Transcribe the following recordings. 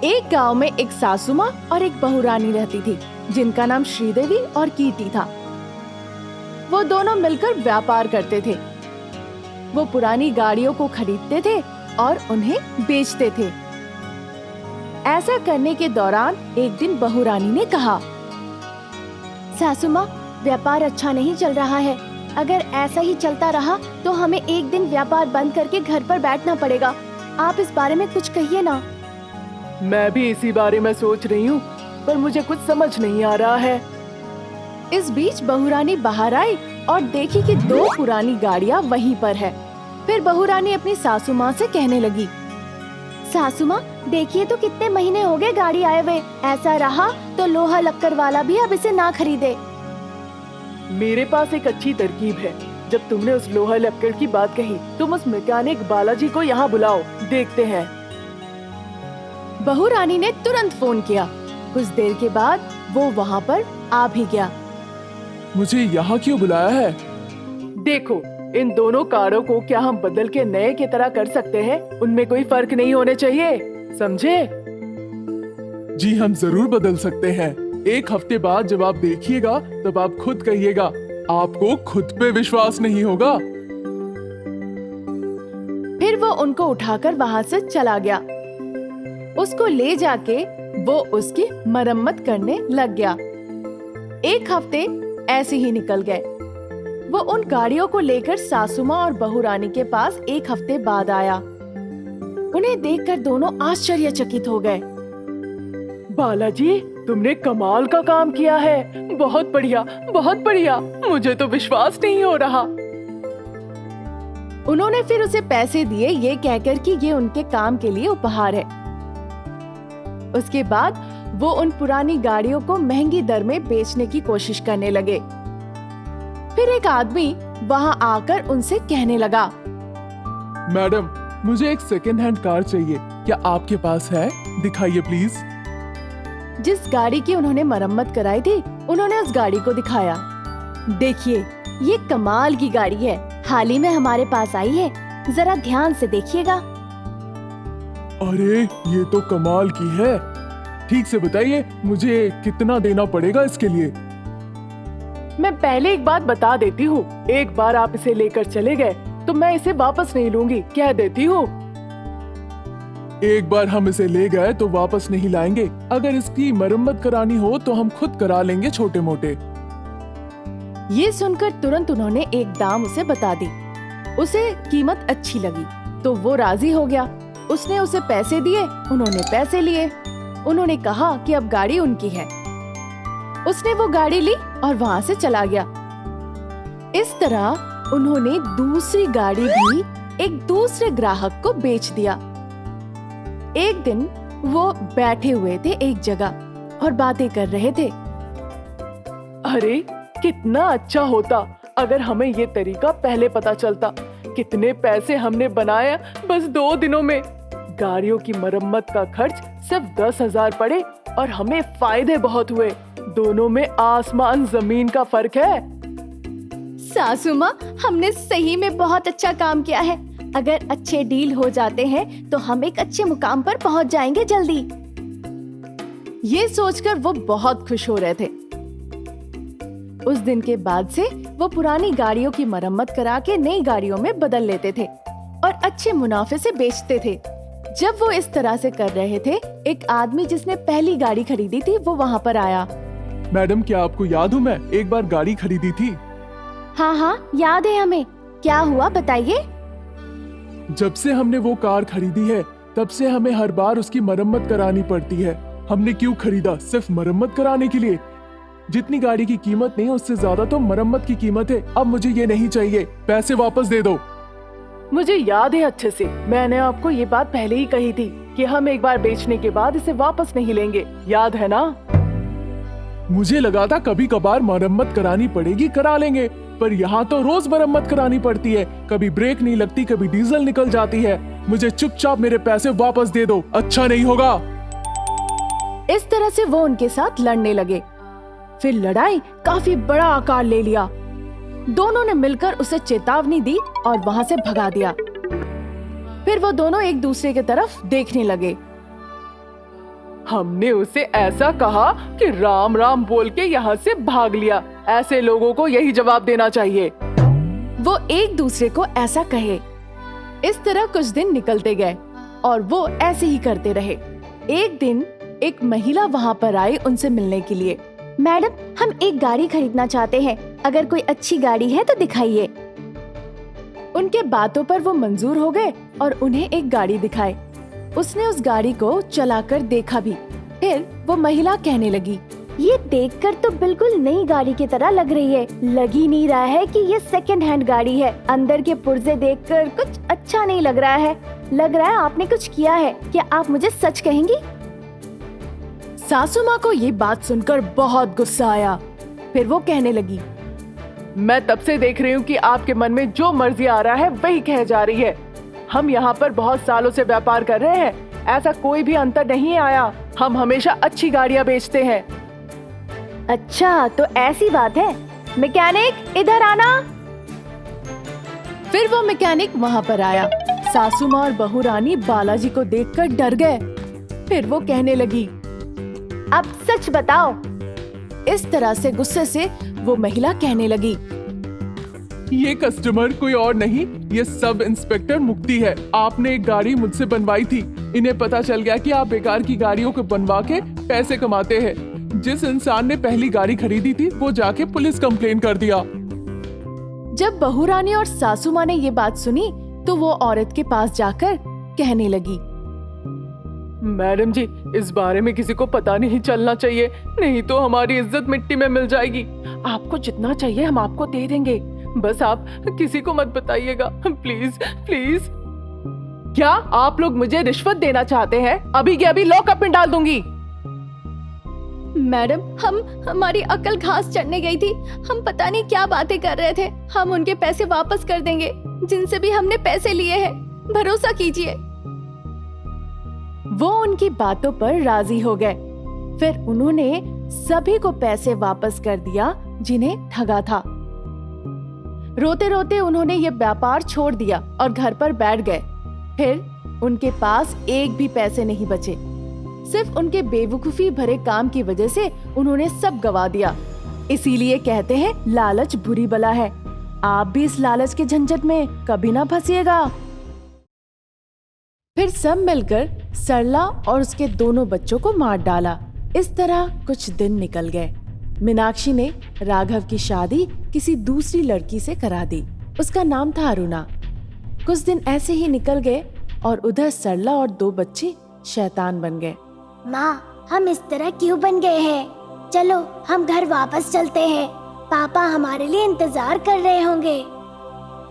एक गांव में एक सासू माँ और एक बहुरानी रहती थी, जिनका नाम श्रीदेवी और कीर्ति था। वो दोनों मिलकर व्यापार करते थे। वो पुरानी गाड़ियों को खरीदते थे और उन्हें बेचते थे। ऐसा करने के दौरान एक दिन बहुरानी ने कहा, सासू माँ, व्यापार अच्छा नहीं चल रहा है। अगर ऐसा ही चलता रहा तो हमें एक दिन व्यापार बंद करके घर पर बैठना पड़ेगा। आप इस बारे में कुछ कहिए ना। मैं भी इसी बारे में सोच रही हूँ, पर मुझे कुछ समझ नहीं आ रहा है। इस बीच बहुरानी बाहर आई और देखी कि 2 पुरानी गाड़ियाँ वहीं पर है। फिर बहुरानी अपनी सासू माँ से कहने लगी, सासू माँ, देखिए तो कितने महीने हो गए गाड़ी आए हुए। ऐसा रहा तो लोहा लक्कर वाला भी अब इसे ना खरीदे। मेरे पास एक अच्छी तरकीब है। जब तुमने उस लोहा लक्कड़ की बात कही, तुम उस मैकेनिक बालाजी को यहाँ बुलाओ, देखते हैं। बहुरानी ने तुरंत फोन किया। कुछ देर के बाद वो वहाँ पर आ भी गया। मुझे यहाँ क्यों बुलाया है? देखो, इन दोनों कारों को क्या हम बदल के नए की तरह कर सकते हैं? उनमें कोई फर्क नहीं होने चाहिए, समझे? जी हम जरूर बदल सकते हैं। एक हफ्ते बाद जब आप देखिएगा तब आप खुद कहिएगा, आपको खुद पे विश्वास नहीं होगा। फिर वो उनको उठाकर वहाँ से चला गया। उसको ले जाके वो उसकी मरम्मत करने लग गया। एक हफ्ते ऐसे ही निकल गए। वो उन गाड़ियों को लेकर सासू माँ और बहुरानी के पास एक हफ्ते बाद आया। उन्हें देखकर दोनों आश्चर्यचकित हो गए। बालाजी, तुमने कमाल का काम किया है। बहुत बढ़िया, बहुत बढ़िया। मुझे तो विश्वास नहीं हो रहा। उन्होंने फिर उसे पैसे दिए, ये कहकर कि ये उनके काम के लिए उपहार है। उसके बाद वो उन पुरानी गाड़ियों को महंगी दर में बेचने की कोशिश करने लगे। फिर एक आदमी वहाँ आकर उनसे कहने लगा, मैडम, मुझे एक सेकेंड हैंड कार चाहिए। क्या आपके पास है? दिखाइए प्लीज। जिस गाड़ी की उन्होंने मरम्मत कराई थी, उन्होंने उस गाड़ी को दिखाया। देखिए, ये कमाल की गाड़ी है, हाल ही में हमारे पास आई है, जरा ध्यान से देखिएगा। अरे ये तो कमाल की है। ठीक से बताइए, मुझे कितना देना पड़ेगा इसके लिए? मैं पहले एक बात बता देती हूँ, एक बार आप इसे लेकर चले गए तो मैं इसे वापस नहीं लूंगी, कह देती हूँ। एक बार हम इसे ले गए तो वापस नहीं लाएंगे। अगर इसकी मरम्मत करानी हो तो हम खुद करा लेंगे, छोटे मोटे। ये सुनकर तुरंत उन्होंने एक दाम उसे बता दी। उसे कीमत अच्छी लगी तो वो राजी हो गया। उसने उसे पैसे दिए, उन्होंने पैसे लिए। उन्होंने कहा कि अब गाड़ी उनकी है। उसने वो गाड़ी ली और वहाँ से चला गया। इस तरह उन्होंने दूसरी गाड़ी भी एक दूसरे ग्राहक को बेच दिया। एक दिन वो बैठे हुए थे एक जगह और बातें कर रहे थे। अरे कितना अच्छा होता अगर हमें ये तरीका पहले पता चलता। कितने पैसे हमने बनाए बस 2 दिनों में। गाड़ियों की मरम्मत का खर्च सिर्फ 10,000 पड़े और हमें फायदे बहुत हुए। दोनों में आसमान जमीन का फर्क है। सासू माँ, हमने सही में बहुत अच्छा काम किया है। अगर अच्छे डील हो जाते हैं तो हम एक अच्छे मुकाम पर पहुँच जाएंगे जल्दी। ये सोचकर वो बहुत खुश हो रहे थे। उस दिन के बाद से वो पुरानी गाड़ियों की मरम्मत करा के नई गाड़ियों में बदल लेते थे और अच्छे मुनाफे से बेचते थे। जब वो इस तरह से कर रहे थे, एक आदमी जिसने पहली गाड़ी खरीदी थी वो वहाँ पर आया। मैडम, क्या आपको याद हूँ? मैं एक बार गाड़ी खरीदी थी। हाँ हाँ, याद है हमें। क्या हुआ, बताइए। जब से हमने वो कार खरीदी है तब से हमें हर बार उसकी मरम्मत करानी पड़ती है। हमने क्यों खरीदा? सिर्फ मरम्मत कराने के लिए। जितनी गाड़ी की कीमत नहीं, उससे ज्यादा तो मरम्मत की कीमत है। अब मुझे ये नहीं चाहिए, पैसे वापस दे दो। मुझे याद है अच्छे से, मैंने आपको ये बात पहले ही कही थी कि हम एक बार बेचने के बाद इसे वापस नहीं लेंगे, याद है ना? मुझे लगा था कभी कभार मरम्मत करानी पड़ेगी, करा लेंगे, पर यहाँ तो रोज मरम्मत करानी पड़ती है। कभी ब्रेक नहीं लगती, कभी डीजल निकल जाती है। मुझे चुपचाप मेरे पैसे वापस दे दो, अच्छा नहीं होगा। इस तरह से वो उनके साथ लड़ने लगे। फिर लड़ाई काफी बड़ा आकार ले लिया। दोनों ने मिलकर उसे चेतावनी दी और वहां से भगा दिया। फिर वो दोनों एक दूसरे की तरफ देखने लगे। हमने उसे ऐसा कहा कि राम राम बोल के यहाँ से भाग लिया। ऐसे लोगों को यही जवाब देना चाहिए। वो एक दूसरे को ऐसा कहे। इस तरह कुछ दिन निकलते गए और वो ऐसे ही करते रहे। एक दिन एक महिला वहाँ पर आई उनसे मिलने के लिए। मैडम, हम एक गाड़ी खरीदना चाहते हैं। अगर कोई अच्छी गाड़ी है तो दिखाइए। उनके बातों पर वो मंजूर हो गए और उन्हें एक गाड़ी दिखाई। उसने उस गाड़ी को चलाकर देखा भी। फिर वो महिला कहने लगी, ये देखकर तो बिल्कुल नई गाड़ी की तरह लग रही है। लग ही नहीं रहा है कि ये सेकंड हैंड गाड़ी है। अंदर के पुर्जे देखकर कुछ अच्छा नहीं लग रहा है। लग रहा है आपने कुछ किया है। क्या आप मुझे सच कहेंगी? सासू माँ को ये बात सुनकर बहुत गुस्सा आया। फिर वो कहने लगी, मैं तब से देख रही हूँ कि आपके मन में जो मर्जी आ रहा है वही कह जा रही है। हम यहाँ पर बहुत सालों से व्यापार कर रहे हैं, ऐसा कोई भी अंतर नहीं आया। हम हमेशा अच्छी गाड़ियाँ बेचते हैं। अच्छा, तो ऐसी बात है। मैकेनिक, इधर आना। फिर वो मैकेनिक वहाँ पर आया। सासू माँ और बहू रानी बालाजी को देखकर डर गए। फिर वो कहने लगी, अब सच बताओ। इस तरह से गुस्से से वो महिला कहने लगी, ये कस्टमर कोई और नहीं, ये सब इंस्पेक्टर मुक्ति है। आपने एक गाड़ी मुझसे बनवाई थी। इन्हें पता चल गया कि आप बेकार की गाड़ियों को बनवा के पैसे कमाते हैं। जिस इंसान ने पहली गाड़ी खरीदी थी वो जाके पुलिस कंप्लेन कर दिया। जब बहू रानी और सासू माँ ने ये बात सुनी तो वो औरत के पास जाकर कहने लगी, मैडम जी, इस बारे में किसी को पता नहीं चलना चाहिए, नहीं तो हमारी इज्जत मिट्टी में मिल जाएगी। आपको जितना चाहिए हम आपको दे देंगे, बस आप किसी को मत बताइएगा, प्लीज प्लीज। क्या आप लोग मुझे रिश्वत देना चाहते हैं? अभी के अभी लॉकअप में डाल दूंगी। मैडम, हमारी अकल घास चढ़ने गई थी। हम पता नहीं क्या बातें कर रहे थे। हम उनके पैसे वापस कर देंगे जिनसे भी हमने पैसे लिए हैं। भरोसा कीजिए। वो उनकी बातों पर राजी हो गए। फिर उन्होंने सभी को पैसे वापस कर दिया जिन्हें ठगा था। रोते रोते उन्होंने ये व्यापार छोड़ दिया और घर पर बैठ गए। फिर उनके पास एक भी पैसे नहीं बचे। सिर्फ उनके बेवकूफी भरे काम की वजह से उन्होंने सब गवा दिया। इसीलिए कहते हैं लालच बुरी बला है। आप भी इस लालच के झंझट में कभी ना फंसिएगा। फिर सब मिलकर सरला और उसके दोनों बच्चों को मार डाला। इस तरह कुछ दिन निकल गए। मीनाक्षी ने राघव की शादी किसी दूसरी लड़की से करा दी। उसका नाम था अरुणा। कुछ दिन ऐसे ही निकल गए और उधर सरला और दो बच्चे शैतान बन गए। माँ, हम इस तरह क्यों बन गए हैं? चलो हम घर वापस चलते हैं। पापा हमारे लिए इंतजार कर रहे होंगे।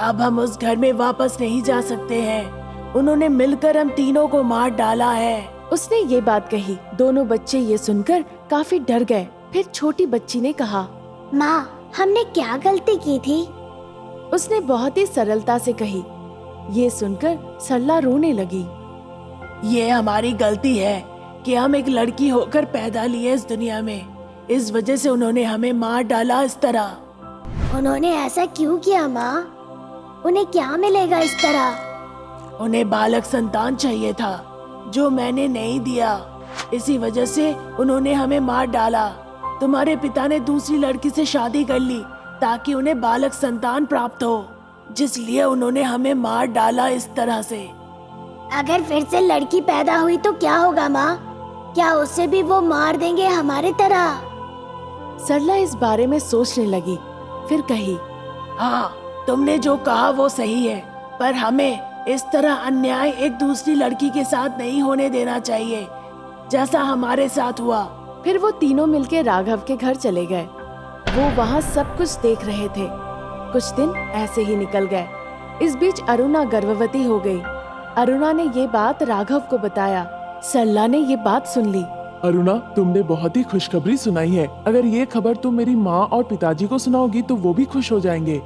अब हम उस घर में वापस नहीं जा सकते हैं। उन्होंने मिलकर हम तीनों को मार डाला है। उसने ये बात कही। दोनों बच्चे ये सुनकर काफी डर गए। फिर छोटी बच्ची ने कहा, माँ, हमने क्या गलती की थी? उसने बहुत ही सरलता से कही। ये सुनकर सरला रोने लगी। ये हमारी गलती है कि हम एक लड़की होकर पैदा लिए इस दुनिया में। इस वजह से उन्होंने हमें मार डाला इस तरह। उन्होंने ऐसा क्यों किया माँ? उन्हें क्या मिलेगा इस तरह? उन्हें बालक संतान चाहिए था जो मैंने नहीं दिया। इसी वजह से उन्होंने हमें मार डाला। तुम्हारे पिता ने दूसरी लड़की से शादी कर ली ताकि उन्हें बालक संतान प्राप्त हो, जिसलिए उन्होंने हमें मार डाला इस तरह से। अगर फिर से लड़की पैदा हुई तो क्या होगा माँ? क्या उसे भी वो मार देंगे हमारी तरह? सरला इस बारे में सोचने लगी। फिर कही, हाँ, तुमने जो कहा वो सही है, पर हमें इस तरह अन्याय एक दूसरी लड़की के साथ नहीं होने देना चाहिए जैसा हमारे साथ हुआ। फिर वो तीनों मिलके राघव के घर चले गए। वो वहाँ सब कुछ देख रहे थे। कुछ दिन ऐसे ही निकल गए। इस बीच अरुणा गर्भवती हो गई। अरुणा ने ये बात राघव को बताया। सरला ने ये बात सुन ली। अरुणा, तुमने बहुत ही खुशखबरी सुनाई है। अगर ये खबर तुम मेरी माँ और पिताजी को सुनाओगी तो वो भी खुश हो जाएंगे।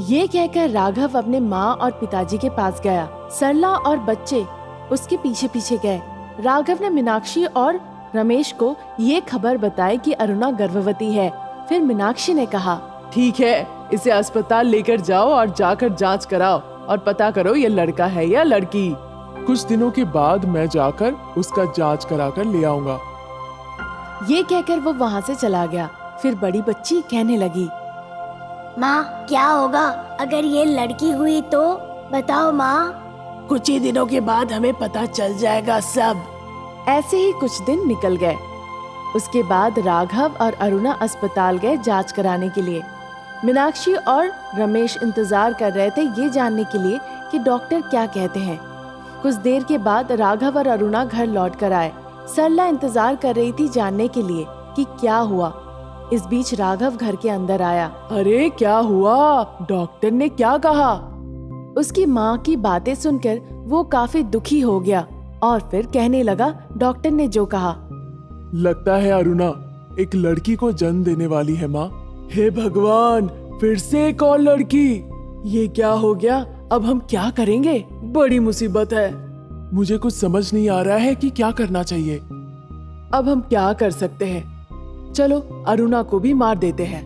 ये कहकर राघव अपने माँ और पिताजी के पास गया। सरला और बच्चे उसके पीछे पीछे गए। राघव ने मीनाक्षी और रमेश को ये खबर बताई कि अरुणा गर्भवती है। फिर मीनाक्षी ने कहा, ठीक है, इसे अस्पताल लेकर जाओ और जाकर जांच कराओ और पता करो ये लड़का है या लड़की। कुछ दिनों के बाद मैं जाकर उसका जांच कराकर ले आऊंगा। ये कहकर वो वहाँ से चला गया। फिर बड़ी बच्ची कहने लगी, माँ क्या होगा अगर ये लड़की हुई तो? बताओ माँ। कुछ ही दिनों के बाद हमें पता चल जाएगा सब। ऐसे ही कुछ दिन निकल गए। उसके बाद राघव और अरुणा अस्पताल गए जांच कराने के लिए। मीनाक्षी और रमेश इंतजार कर रहे थे ये जानने के लिए कि डॉक्टर क्या कहते हैं। कुछ देर के बाद राघव और अरुणा घर लौट कर आए। सरला इंतजार कर रही थी जानने के लिए कि क्या हुआ। इस बीच राघव घर के अंदर आया। अरे क्या हुआ? डॉक्टर ने क्या कहा? उसकी माँ की बातें सुनकर वो काफी दुखी हो गया और फिर कहने लगा डॉक्टर ने जो कहा। लगता है अरुणा एक लड़की को जन्म देने वाली है माँ। हे भगवान, फिर से एक और लड़की। ये क्या हो गया? अब हम क्या करेंगे? बड़ी मुसीबत है। मुझे कुछ समझ नहीं आ रहा है कि क्या करना चाहिए। अब हम क्या कर सकते हैं? चलो अरुणा को भी मार देते हैं।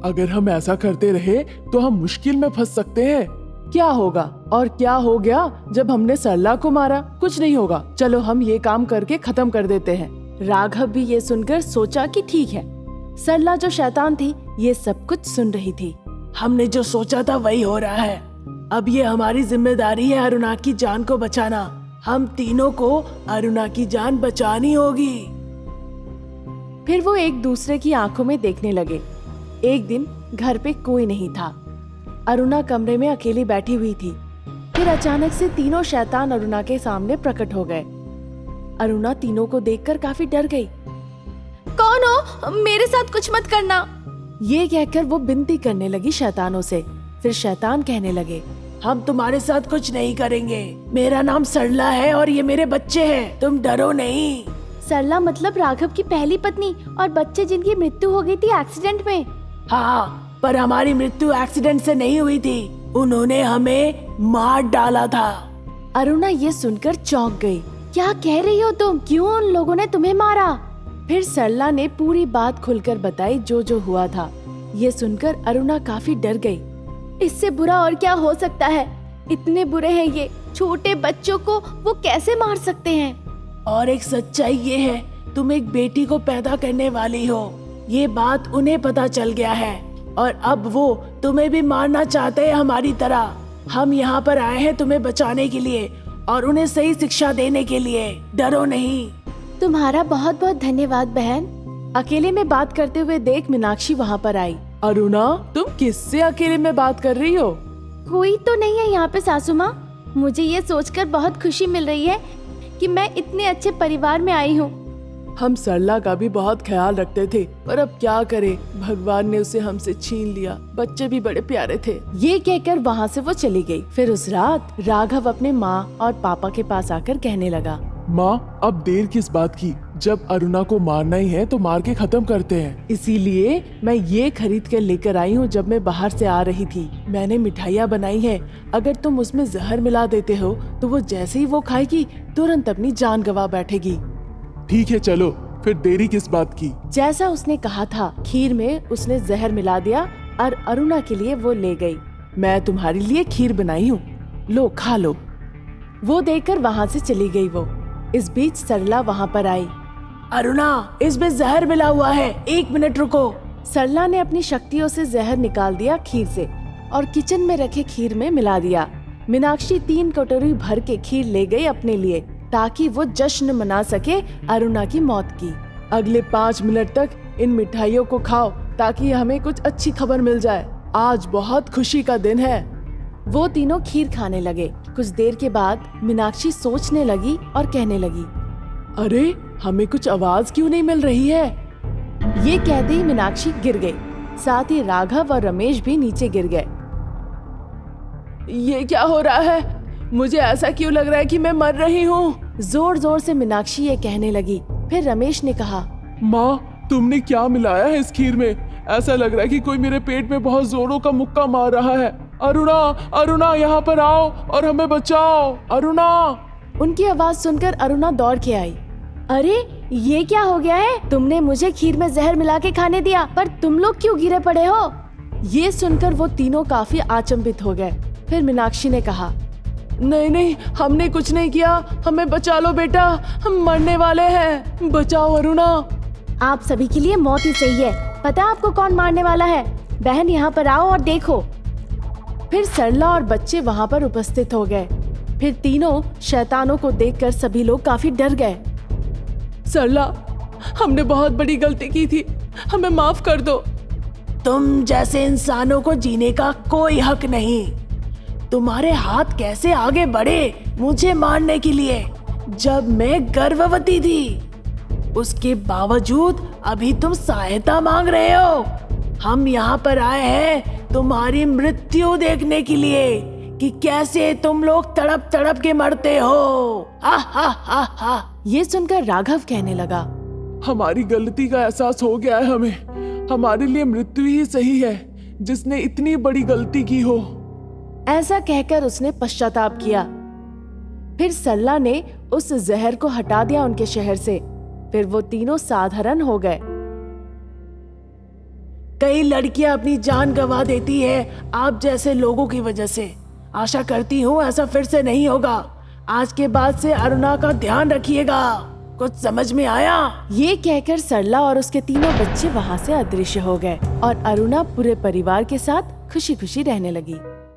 अगर हम ऐसा करते रहे तो हम मुश्किल में फंस सकते हैं। क्या होगा और क्या हो गया जब हमने सरला को मारा? कुछ नहीं होगा। चलो हम ये काम करके खत्म कर देते हैं। राघव भी ये सुनकर सोचा कि ठीक है। सरला जो शैतान थी ये सब कुछ सुन रही थी। हमने जो सोचा था वही हो रहा है। अब ये हमारी जिम्मेदारी है अरुणा की जान को बचाना। हम तीनों को अरुणा की जान बचानी होगी। फिर वो एक दूसरे की आंखों में देखने लगे। एक दिन घर पे कोई नहीं था। अरुणा कमरे में अकेली बैठी हुई थी। फिर अचानक से तीनों शैतान अरुणा के सामने प्रकट हो गए। अरुणा तीनों को देखकर काफी डर गई। कौन हो? मेरे साथ कुछ मत करना। ये कहकर वो विनती करने लगी शैतानों से। फिर शैतान कहने लगे, हम तुम्हारे साथ कुछ नहीं करेंगे। मेरा नाम सरला है और ये मेरे बच्चे हैं। तुम डरो नहीं। सरला मतलब राघव की पहली पत्नी और बच्चे जिनकी मृत्यु हो गई थी एक्सीडेंट में। हाँ, पर हमारी मृत्यु एक्सीडेंट से नहीं हुई थी। उन्होंने हमें मार डाला था। अरुणा ये सुनकर चौंक गई। क्या कह रही हो तुम? क्यों उन लोगों ने तुम्हें मारा? फिर सरला ने पूरी बात खुलकर बताई जो जो हुआ था। ये सुनकर अरुणा काफी डर गई। इससे बुरा और क्या हो सकता है? इतने बुरे हैं ये। छोटे बच्चों को वो कैसे मार सकते हैं? और एक सच्चाई ये है, तुम एक बेटी को पैदा करने वाली हो। ये बात उन्हें पता चल गया है और अब वो तुम्हें भी मारना चाहते हैं हमारी तरह। हम यहाँ पर आए हैं तुम्हें बचाने के लिए और उन्हें सही शिक्षा देने के लिए। डरो नहीं। तुम्हारा बहुत बहुत धन्यवाद बहन। अकेले में बात करते हुए देख मीनाक्षी वहाँ पर आई। अरुणा, तुम किससे अकेले में बात कर रही हो? कोई तो नहीं है यहाँ पे सासू माँ। मुझे ये सोचकर बहुत खुशी मिल रही है कि मैं इतने अच्छे परिवार में आई हूँ। हम सरला का भी बहुत ख्याल रखते थे, पर अब क्या करें, भगवान ने उसे हमसे छीन लिया। बच्चे भी बड़े प्यारे थे। ये कहकर वहाँ से वो चली गई। फिर उस रात राघव अपने माँ और पापा के पास आकर कहने लगा, माँ अब देर किस बात की? जब अरुणा को मारना ही है तो मार के खत्म करते हैं। इसीलिए मैं ये खरीद कर लेकर आई हूँ। जब मैं बाहर से आ रही थी मैंने मिठाइयाँ बनाई हैं। अगर तुम उसमें जहर मिला देते हो तो वो जैसे ही वो खाएगी तुरंत अपनी जान गंवा बैठेगी। ठीक है चलो, फिर देरी किस बात की? जैसा उसने कहा था खीर में उसने जहर मिला दिया और अरुणा के लिए वो ले गई। मैं तुम्हारे लिए खीर बनाई हूँ, लो खा लो। वो देकर वहाँ से चली गई। वो इस बीच सरला वहाँ पर आई। अरुणा, इसमें जहर मिला हुआ है, 1 मिनट रुको। सरला ने अपनी शक्तियों से जहर निकाल दिया खीर से और किचन में रखे खीर में मिला दिया। मीनाक्षी 3 कटोरी भर के खीर ले गई अपने लिए ताकि वो जश्न मना सके अरुणा की मौत की। अगले 5 मिनट तक इन मिठाइयों को खाओ ताकि हमें कुछ अच्छी खबर मिल जाए। आज बहुत खुशी का दिन है। वो तीनों खीर खाने लगे। कुछ देर के बाद मीनाक्षी सोचने लगी और कहने लगी, अरे हमें कुछ आवाज क्यों नहीं मिल रही है? ये कहते ही मीनाक्षी गिर गई। साथ ही राघव और रमेश भी नीचे गिर गए। ये क्या हो रहा है? मुझे ऐसा क्यों लग रहा है कि मैं मर रही हूँ? जोर जोर से मीनाक्षी ये कहने लगी। फिर रमेश ने कहा, माँ तुमने क्या मिलाया है इस खीर में? ऐसा लग रहा है कि कोई मेरे पेट में बहुत जोरों का मुक्का मार रहा है। अरुणा, अरुणा यहाँ पर आओ और हमें बचाओ। अरुणा। उनकी आवाज सुनकर अरुणा दौड़ के आई। अरे ये क्या हो गया है? तुमने मुझे खीर में जहर मिला के खाने दिया, पर तुम लोग क्यों गिरे पड़े हो? ये सुनकर वो तीनों काफी अचंभित हो गए। फिर मीनाक्षी ने कहा, नहीं नहीं, हमने कुछ नहीं किया, हमें बचा लो बेटा, हम मरने वाले हैं, बचाओ अरुणा। आप सभी के लिए मौत ही सही है। पता है आपको कौन मारने वाला है? बहन यहाँ पर आओ और देखो। फिर सरला और बच्चे वहाँ पर उपस्थित हो गए। फिर तीनों शैतानों को देखकर सभी लोग काफी डर गए। सरला, हमने बहुत बड़ी गलती की थी, हमें माफ कर दो। तुम जैसे इंसानों को जीने का कोई हक नहीं। तुम्हारे हाथ कैसे आगे बढ़े मुझे मारने के लिए, जब मैं गर्भवती थी? उसके बावजूद अभी तुम सहायता मांग रहे हो। हम यहाँ पर आए हैं तुम्हारी मृत्यु देखने के लिए कि कैसे तुम लोग तड़प तड़प के मरते हो। हा हा हा हा। ये सुनकर राघव कहने लगा, हमारी गलती का एहसास हो गया है हमें। हमारे लिए मृत्यु ही सही है, जिसने इतनी बड़ी गलती की हो। ऐसा कहकर उसने पश्चाताप किया। फिर सरला ने उस जहर को हटा दिया उनके शहर से। फिर वो तीनों साधारण हो गए। कई लड़कियां अपनी जान गंवा देती है आप जैसे लोगों की वजह से। आशा करती हूँ ऐसा फिर से नहीं होगा। आज के बाद से अरुणा का ध्यान रखिएगा। कुछ समझ में आया? ये कहकर सरला और उसके तीनों बच्चे वहाँ से अदृश्य हो गए और अरुणा पूरे परिवार के साथ खुशी खुशी रहने लगी।